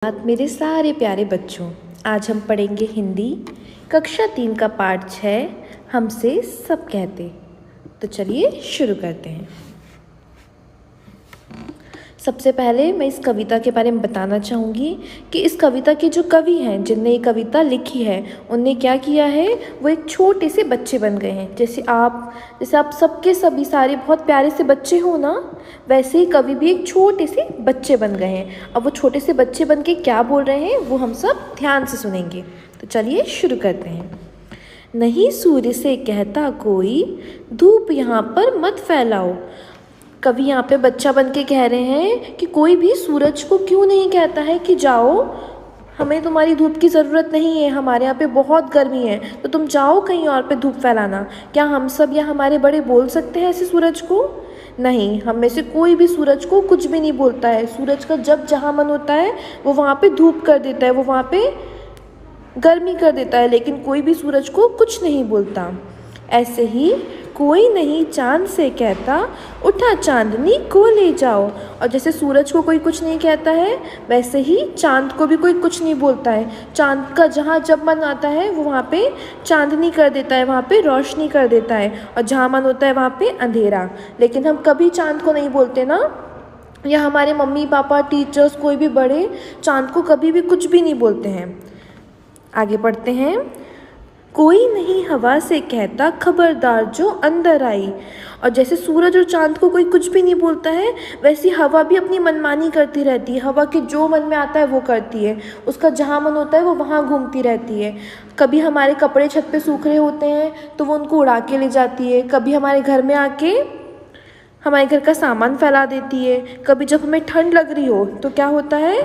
आज मेरे सारे प्यारे बच्चों, आज हम पढ़ेंगे हिंदी कक्षा 3 का पाठ 6 हमसे सब कहते। तो चलिए शुरू करते हैं। सबसे पहले मैं इस कविता के बारे में बताना चाहूँगी कि इस कविता के जो कवि हैं जिनने ये कविता लिखी है उनने क्या किया है, वो एक छोटे से बच्चे बन गए हैं। जैसे आप सबके सभी सारे बहुत प्यारे से बच्चे हो ना, वैसे ही कवि भी एक छोटे से बच्चे बन गए हैं। अब वो छोटे से बच्चे बन के क्या बोल रहे हैं वो हम सब ध्यान से सुनेंगे। तो चलिए शुरू करते हैं। नहीं सूर्य से कहता कोई, धूप यहाँ पर मत फैलाओ। कवि यहाँ पे बच्चा बन के कह रहे हैं कि कोई भी सूरज को क्यों नहीं कहता है कि जाओ, हमें तुम्हारी धूप की ज़रूरत नहीं है, हमारे यहाँ पे बहुत गर्मी है, तो तुम जाओ कहीं और पे धूप फैलाना। क्या हम सब या हमारे बड़े बोल सकते हैं ऐसे सूरज को? नहीं, हम में से कोई भी सूरज को कुछ भी नहीं बोलता है। सूरज का जब जहाँ मन होता है वो वहाँ पे धूप कर देता है, वो वहाँ पे गर्मी कर देता है, लेकिन कोई भी सूरज को कुछ नहीं बोलता। ऐसे ही कोई नहीं चांद से कहता, उठा चांदनी को ले जाओ। और जैसे सूरज को कोई कुछ नहीं कहता है, वैसे ही चांद को भी कोई कुछ नहीं बोलता है। चांद का जहाँ जब मन आता है वो वहाँ पे चांदनी कर देता है, वहाँ पे रोशनी कर देता है, और जहाँ मन होता है वहाँ पे अंधेरा। लेकिन हम कभी चांद को नहीं बोलते ना, या हमारे मम्मी पापा टीचर्स कोई भी बड़े चांद को कभी भी कुछ भी नहीं बोलते हैं। आगे बढ़ते हैं। कोई नहीं हवा से कहता, खबरदार जो अंदर आई। और जैसे सूरज और चांद को कोई कुछ भी नहीं बोलता है, वैसी हवा भी अपनी मनमानी करती रहती है। हवा के जो मन में आता है वो करती है, उसका जहाँ मन होता है वो वहाँ घूमती रहती है। कभी हमारे कपड़े छत पे सूख रहे होते हैं तो वो उनको उड़ा के ले जाती है। कभी हमारे घर में आके हमारे घर का सामान फैला देती है। कभी जब हमें ठंड लग रही हो तो क्या होता है,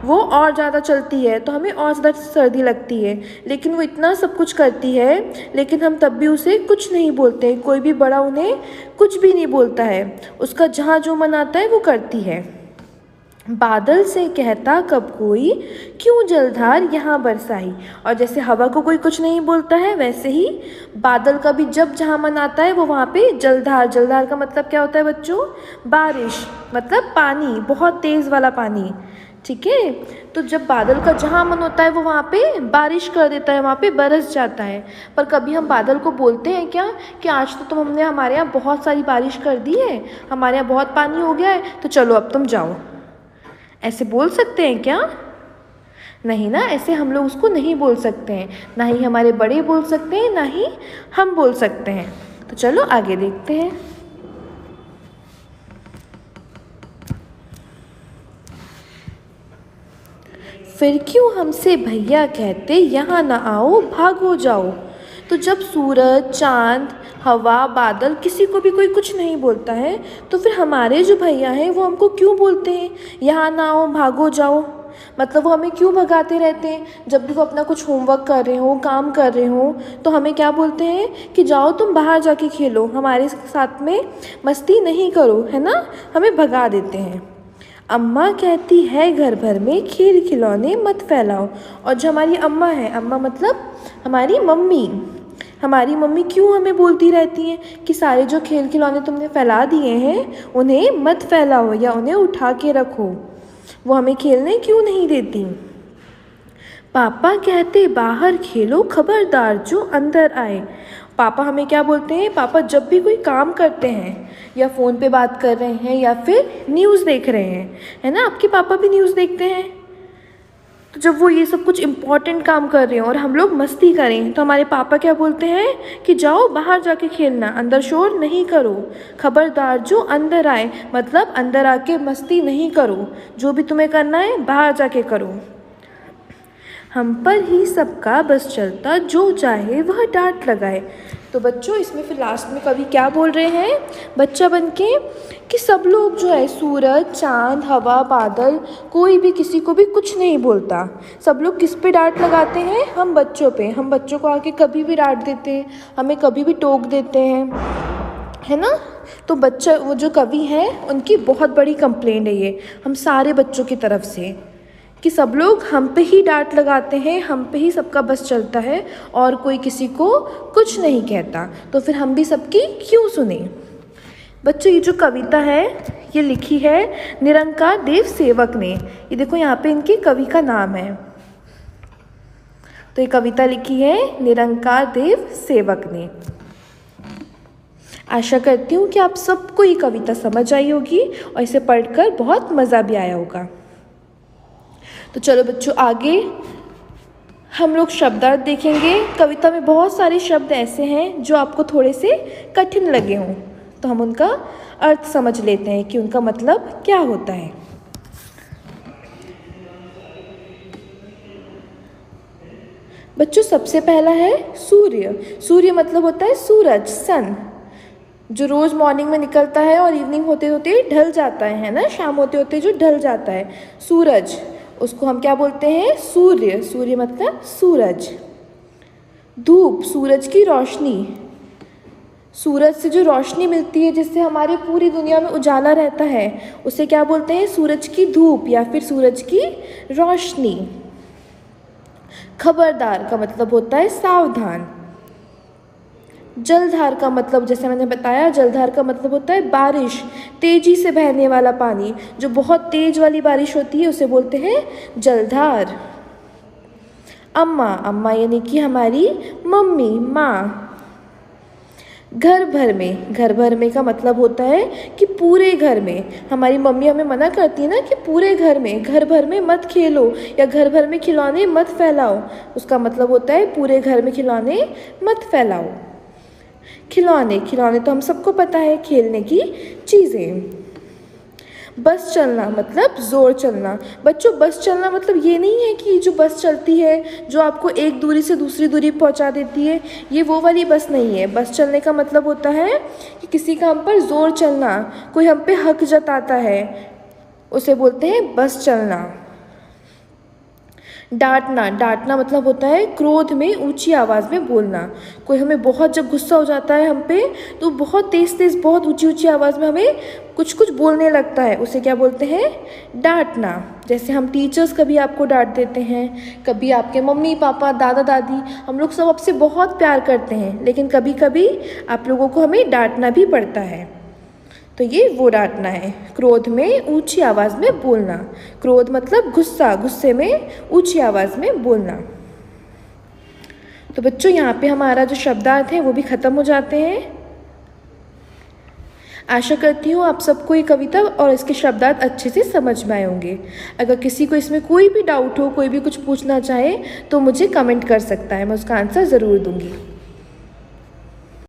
वो और ज़्यादा चलती है तो हमें और ज़्यादा सर्दी लगती है। लेकिन वो इतना सब कुछ करती है, लेकिन हम तब भी उसे कुछ नहीं बोलते। कोई भी बड़ा उन्हें कुछ भी नहीं बोलता है, उसका जहाँ जो मन आता है वो करती है। बादल से कहता कब कोई, क्यों जलधार यहाँ बरसाई। और जैसे हवा को कोई कुछ नहीं बोलता है, वैसे ही बादल का भी जब जहाँ मन आता है वो वहाँ पे जलधार। जलधार का मतलब क्या होता है बच्चों? बारिश, मतलब पानी, बहुत तेज़ वाला पानी। ठीक है, तो जब बादल का जहाँ मन होता है वो वहाँ पे बारिश कर देता है, वहाँ पे बरस जाता है। पर कभी हम बादल को बोलते हैं क्या कि आज तो हमने हमारे यहाँ बहुत सारी बारिश कर दी है, हमारे यहाँ बहुत पानी हो गया है, तो चलो अब तुम जाओ। ऐसे बोल सकते हैं क्या? नहीं ना, ऐसे हम लोग उसको नहीं बोल सकते हैं। ना ही हमारे बड़े बोल सकते हैं, ना ही हम बोल सकते हैं। तो चलो आगे देखते हैं। फिर क्यों हमसे भैया कहते, यहाँ ना आओ भागो जाओ। तो जब सूरज, चांद, हवा, बादल किसी को भी कोई कुछ नहीं बोलता है, तो फिर हमारे जो भैया हैं वो हमको क्यों बोलते हैं यहाँ ना आओ भागो जाओ? मतलब वो हमें क्यों भगाते रहते हैं? जब भी वो अपना कुछ होमवर्क कर रहे हो, काम कर रहे हो, तो हमें क्या बोलते हैं कि जाओ तुम बाहर जाके खेलो, हमारे साथ में मस्ती नहीं करो, है ना? हमें भगा देते हैं। अम्मा कहती है घर भर में खेल खिलौने मत फैलाओ। और जो हमारी अम्मा है, अम्मा मतलब हमारी मम्मी क्यों हमें बोलती रहती हैं कि सारे जो खेल खिलौने तुमने फैला दिए हैं उन्हें मत फैलाओ या उन्हें उठा के रखो। वो हमें खेलने क्यों नहीं देती? पापा कहते बाहर खेलो, खबरदार जो अंदर आए। पापा हमें क्या बोलते हैं? पापा जब भी कोई काम करते हैं या फ़ोन पे बात कर रहे हैं या फिर न्यूज़ देख रहे हैं, है ना, आपके पापा भी न्यूज़ देखते हैं, तो जब वो ये सब कुछ इम्पॉर्टेंट काम कर रहे हैं और हम लोग मस्ती करें, तो हमारे पापा क्या बोलते हैं कि जाओ बाहर जाके खेलना, अंदर शोर नहीं करो, खबरदार जो अंदर आए, मतलब अंदर आके मस्ती नहीं करो, जो भी तुम्हें करना है बाहर जाके करो। हम पर ही सबका बस चलता, जो चाहे वह डांट लगाए। तो बच्चों इसमें फिर लास्ट में कवि क्या बोल रहे हैं बच्चा बनके, कि सब लोग जो है सूरज, चांद, हवा, बादल, कोई भी किसी को भी कुछ नहीं बोलता। सब लोग किस पे डांट लगाते हैं? हम बच्चों पे। हम बच्चों को आके कभी भी डांट देते हैं, हमें कभी भी टोक देते हैं, है ना? तो बच्चा, वो जो कवि हैं उनकी बहुत बड़ी कंप्लेंट है ये हम सारे बच्चों की तरफ से, कि सब लोग हम पे ही डांट लगाते हैं, हम पे ही सबका बस चलता है और कोई किसी को कुछ नहीं कहता। तो फिर हम भी सबकी क्यों सुने? बच्चों ये जो कविता है ये लिखी है निरंकार देव सेवक ने। ये देखो यहाँ पे इनके कवि का नाम है। तो ये कविता लिखी है निरंकार देव सेवक ने। आशा करती हूँ कि आप सबको ये कविता समझ आई होगी और इसे पढ़कर बहुत मज़ा भी आया होगा। तो चलो बच्चों, आगे हम लोग शब्दार्थ देखेंगे। कविता में बहुत सारे शब्द ऐसे हैं जो आपको थोड़े से कठिन लगे हों, तो हम उनका अर्थ समझ लेते हैं कि उनका मतलब क्या होता है। बच्चों, सबसे पहला है सूर्य। सूर्य मतलब होता है सूरज, सन, जो रोज़ मॉर्निंग में निकलता है और इवनिंग होते होते ढल जाता है ना, शाम होते होते जो ढल जाता है। सूरज, उसको हम क्या बोलते हैं? सूर्य। सूर्य मतलब सूरज। धूप, सूरज की रोशनी। सूरज से जो रोशनी मिलती है जिससे हमारी पूरी दुनिया में उजाला रहता है, उसे क्या बोलते हैं? सूरज की धूप या फिर सूरज की रोशनी। खबरदार का मतलब होता है सावधान। जलधार का मतलब, जैसे मैंने बताया, जलधार का मतलब होता है बारिश, तेजी से बहने वाला पानी। जो बहुत तेज वाली बारिश होती है उसे बोलते हैं जलधार। अम्मा, अम्मा यानी कि हमारी मम्मी, माँ। घर भर में, घर भर में का मतलब होता है कि पूरे घर में। हमारी मम्मी हमें मना करती है ना कि पूरे घर में, घर भर में मत खेलो या घर भर में खिलौने मत फैलाओ। उसका मतलब होता है पूरे घर में खिलौने मत फैलाओ। खिलौने, खिलौने तो हम सबको पता है, खेलने की चीज़ें। बस चलना मतलब ज़ोर चलना। बच्चों, बस चलना मतलब ये नहीं है कि जो बस चलती है जो आपको एक दूरी से दूसरी दूरी पहुंचा देती है, ये वो वाली बस नहीं है। बस चलने का मतलब होता है कि किसी का हम पर ज़ोर चलना, कोई हम पे हक जताता है, उसे बोलते हैं बस चलना। डांटना, डांटना मतलब होता है क्रोध में ऊंची आवाज़ में बोलना। कोई हमें बहुत जब गुस्सा हो जाता है हम पे, तो बहुत तेज़ तेज़ बहुत ऊंची ऊंची आवाज़ में हमें कुछ कुछ बोलने लगता है, उसे क्या बोलते हैं? डांटना। जैसे हम टीचर्स कभी आपको डांट देते हैं, कभी आपके मम्मी पापा दादा दादी, हम लोग सब आपसे बहुत प्यार करते हैं, लेकिन कभी कभी आप लोगों को हमें डांटना भी पड़ता है। तो ये वो डांटना है, क्रोध में ऊंची आवाज़ में बोलना। क्रोध मतलब गुस्सा, गुस्से में ऊंची आवाज़ में बोलना। तो बच्चों, यहाँ पे हमारा जो शब्दार्थ है वो भी ख़त्म हो जाते हैं। आशा करती हूँ आप सबको ये कविता और इसके शब्दार्थ अच्छे से समझ में आए होंगे। अगर किसी को इसमें कोई भी डाउट हो, कोई भी कुछ पूछना चाहे, तो मुझे कमेंट कर सकता है, मैं उसका आंसर ज़रूर दूँगी।